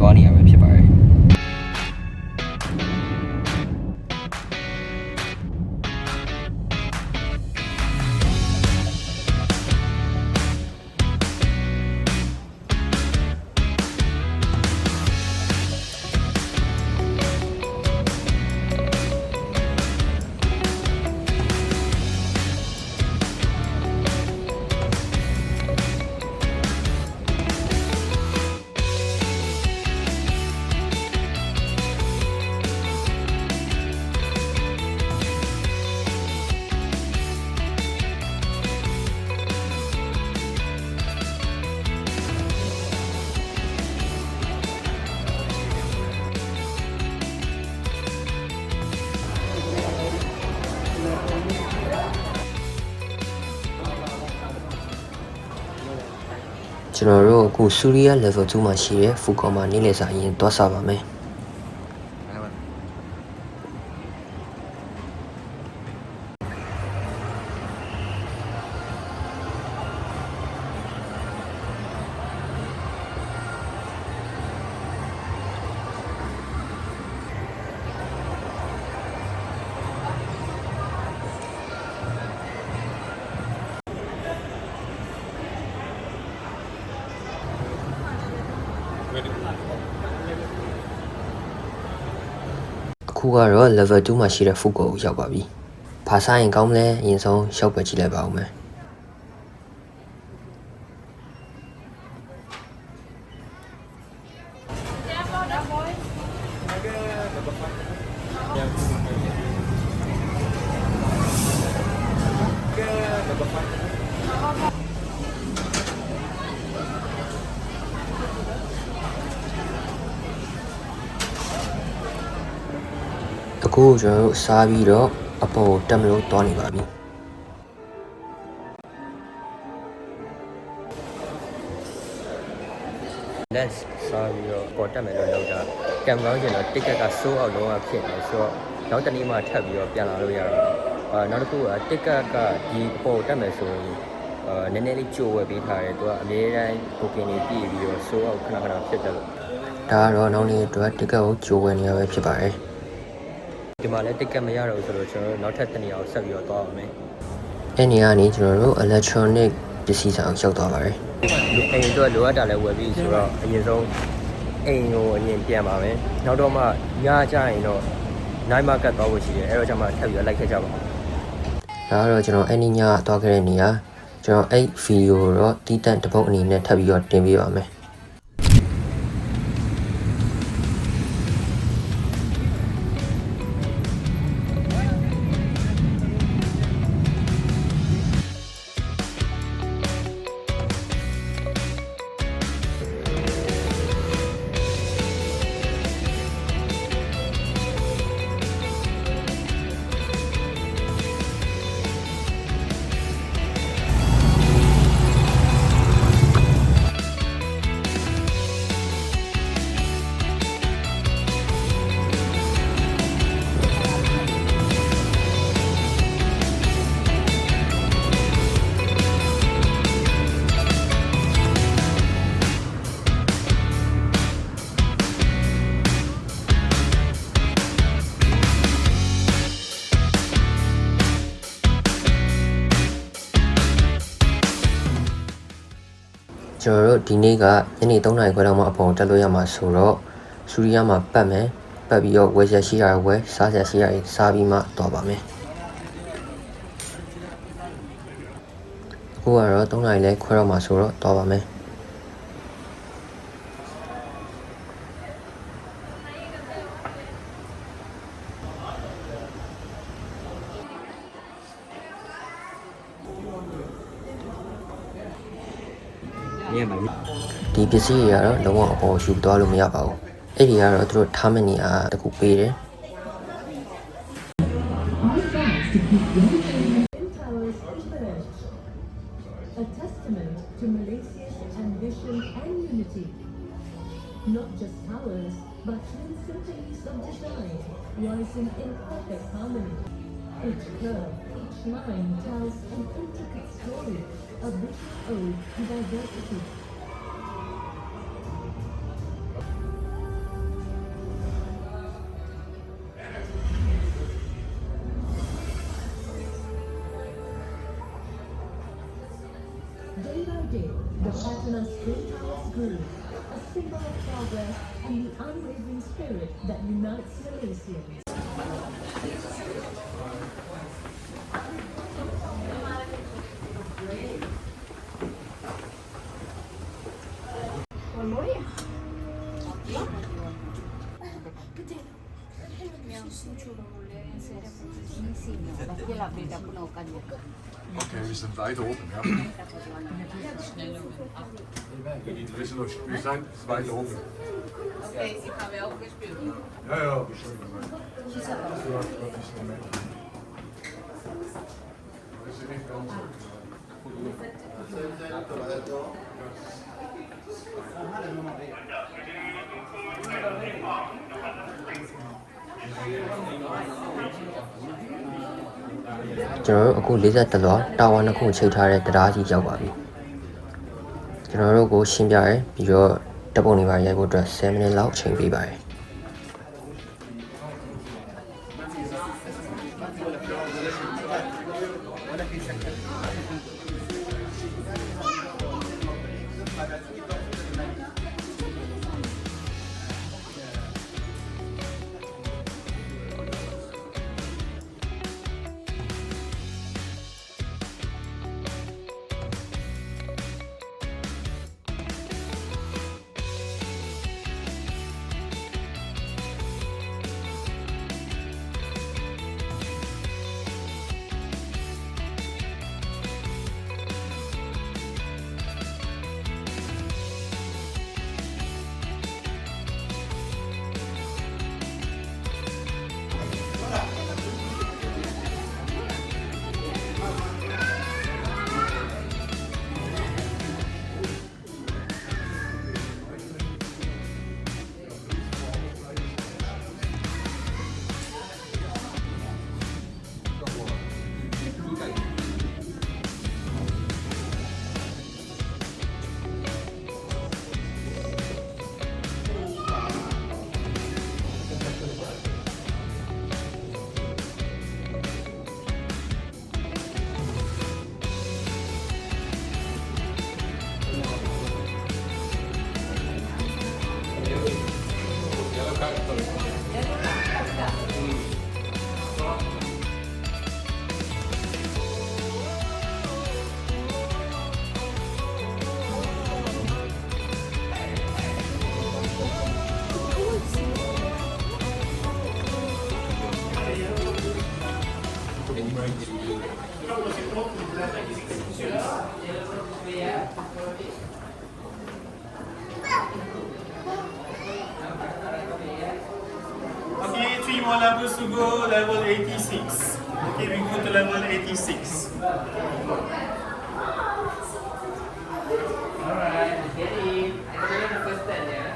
သွားနေရပဲဖြစ်ပါတယ်ကျွန်တော်တို့အခုဆူရီးယား level 2မှာရှိတဲ့ဖူကောမှာနေလေစာအရင်သွားစားပါမယ်အခုကတော့ level 2မှာရှိတဲ့ဖူကောကိုရောက်ပါပြီ။ဘာစားရင်ကောင်းမလဲအရင်ဆုံးရှောက်ပဲကြည့်လိုက်ပါဦးမယ်။အခုကျွန်တော်တို့စားပြီးတော့အပေါ်တက်မလို့သွားနေပါပြီ။ Let's စားပြီးတော့ပေါ်တက်မယ်လို့လောက်တာကံကောင်းကျင်တော့ ticket က sold out လုံးဝဖြစ်နေဆိုတော့နောက်တနေ့မှထပ်ပြီးတော့ပြန်လာလို့ရတော့နောက်တစ်ခုက ticket ကဒီပေါ်တက်မယ်ဆိုရင်နည်းနည်းလေးကြိုဝယ်ပေးထားတယ်သူကအများတိုင်း booking တွေပြည့်ပြီးတော့ sold out ခဏခဏဖြစ်တယ်လို့ဒါကတော့နောက်နေ့အတွက် ticket ကိုကြိုဝယ်နေရပဲဖြစ်ပါတယ်ဒီမှာလည်း ticket မရတော့ဘူးဆိုတော့ကျွန်တော်တို့နောက်ထပ်တစ်နေရာကိုဆက်ပြီးတော့သွားပါမယ်။အဲ့နေရာကနေကျွန်တော်တို့ electronic ပစ္စည်းဆိုင်ရောက်သွားပါတယ်။အိမ်အတွက်လိုအပ်တာလည်းဝယ်ပြီးဆိုတော့အရင်ဆုံးအိမ်ကိုအရင်ပြန်ပါမယ်။နောက်တော့မှညကျရင်တော့ night market သွားဖို့ရှိတယ်။အဲ့တော့ကျွန်မထပ်ပြီးတော့လိုက်ခဲ့ကြပါမယ်။ဒါကတော့ကျွန်တော်အဲ့ဒီညသွားခဲ့တဲ့နေရာကျွန်တော်အဲ့ဗီဒီယိုကိုတော့တီးတန့်တစ်ပုတ်အနေနဲ့ထပ်ပြီးတော့တင်ပေးပါမယ်။ကျွန်တော်တို့ဒီနေ့ကညနေ3 နာရီခွဲလောက်မှအပေါ်တက်လို့ရမှာဆိုတော့ဆူရီးယားမှာပတ်မယ်ပတ်ပြီးတော့ဝယ်ချက်ရှိရဝယ်စားချက်ရှိရစားပြီးမှသွားပါမယ်အခုကတော့3 နာရီလဲခွဲတော့မှာဆိုတော့သွားပါမယ်ဒီပစ္စည်းတွေကတော့လုံးဝအပေါ်ယူသွားလို့မရပါဘူးအဲ့ဒီကတော့သူတို့ထားမနေအားတခုပေးတယ်A testament to Malaysia's ambition and unity. Not just towers, but twin symphonies of design rising in perfect harmony. Each curve, each line tells an intricate story, a visual ode to diversity. did, the Platinum Spring House grew, a symbol of progress and the unwavering spirit that unites Malaysians. Oké, we zijn wijd open, ja. We zijn wijd open. Oké, ik ga wel gespeeld. Ja, ja, we zijn is er geen kans op. ကျွန်တော်တို့အခု40လွှာတာဝန်တစ်ခုချိန်ထားတဲ့တရားကြီးရောက်ပါပြီကျွန်တော်တို့ကိုရှင်းပြရဲပြီးတော့တပ်ပုံတွေပါရိုက်ဖို့အတွက်10မိနစ်လောက်ချိန်ပေးပါတယ် Okay, 3 more levels to go, level 86. Okay, we go to level 86. Alright, get in. I go to the first stand, yeah?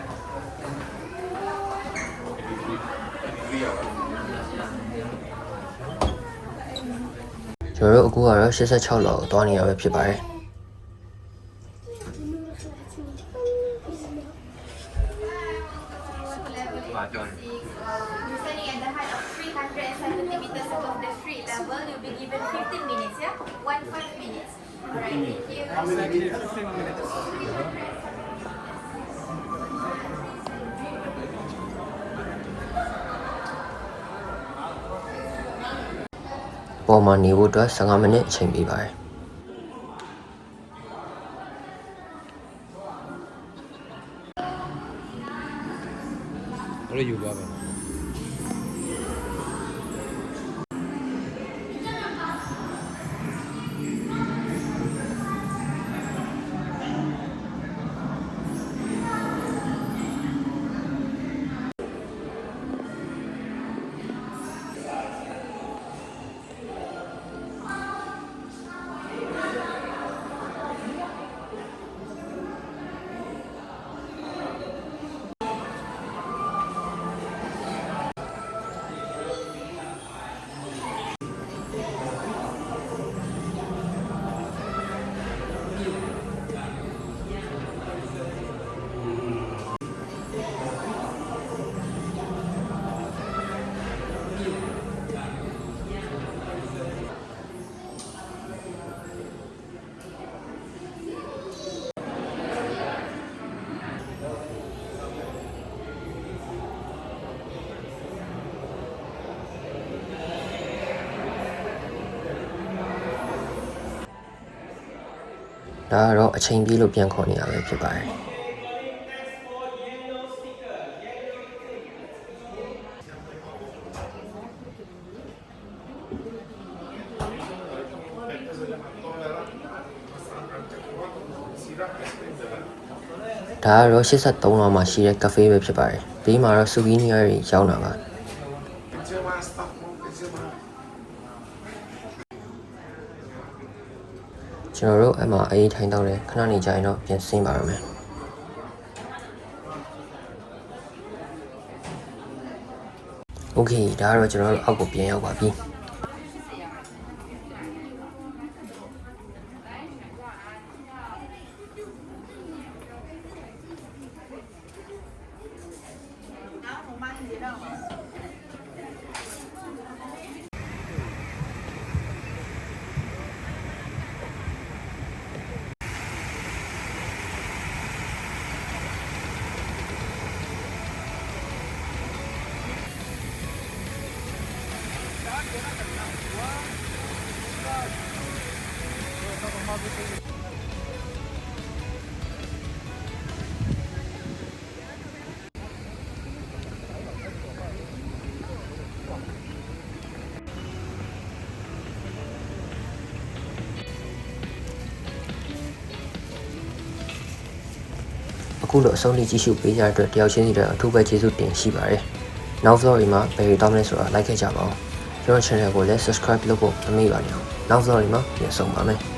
ကျွန်တော်တို့အခုကတော့86လောက်သွားနေရပဲဖြစ်ပါတယ် Standing at the height of 370 meters above the street level, you'll be given 15 minutes, yeah? 15 minutes. Alright, thank you. ပေါ်မှာနေဖို့အတွက်15မိနစ်အချိန်ပေးပါတယ် အဲ့လိုယူသွားမယ် ဒါကတော့အချိန်ပြေးလို့ပြန်ခေါ်နေရပဲဖြစ်ပါတယ်ဒါကတော့83လောက်မှာရှိတဲ့ cafe ပဲဖြစ်ပါတယ်ဘေးမှာတော့ souvenir တွေရောင်းတာပါကျွန်တော်တို့အမှအေးထိုင်တော့တယ်ခဏနေကြရင်တော့ပြန်ဆင်းပါရမယ်โอเคဒါကတော့ကျွန်တော်တို့အောက်ကိုပြန်ရောက်ပါပြီအခုလိုအဆုံးထိကြည့်ရှုပေးကြတဲ့အတွက်တယောက်ချင်းစီတဲ့အထူးပဲကျေးဇူးတင်ရှိပါတယ်နောက် vlog တွေမှာဘယ်လိုတောင်းလဲဆိုတာ like ခဲ့ကြပါဦးကျွန်တော် channel ကိုလည်း subscribe လုပ်ဖို့မမေ့ပါနဲ့နောက် vlog တွေမှာပြန်ဆုံပါမယ်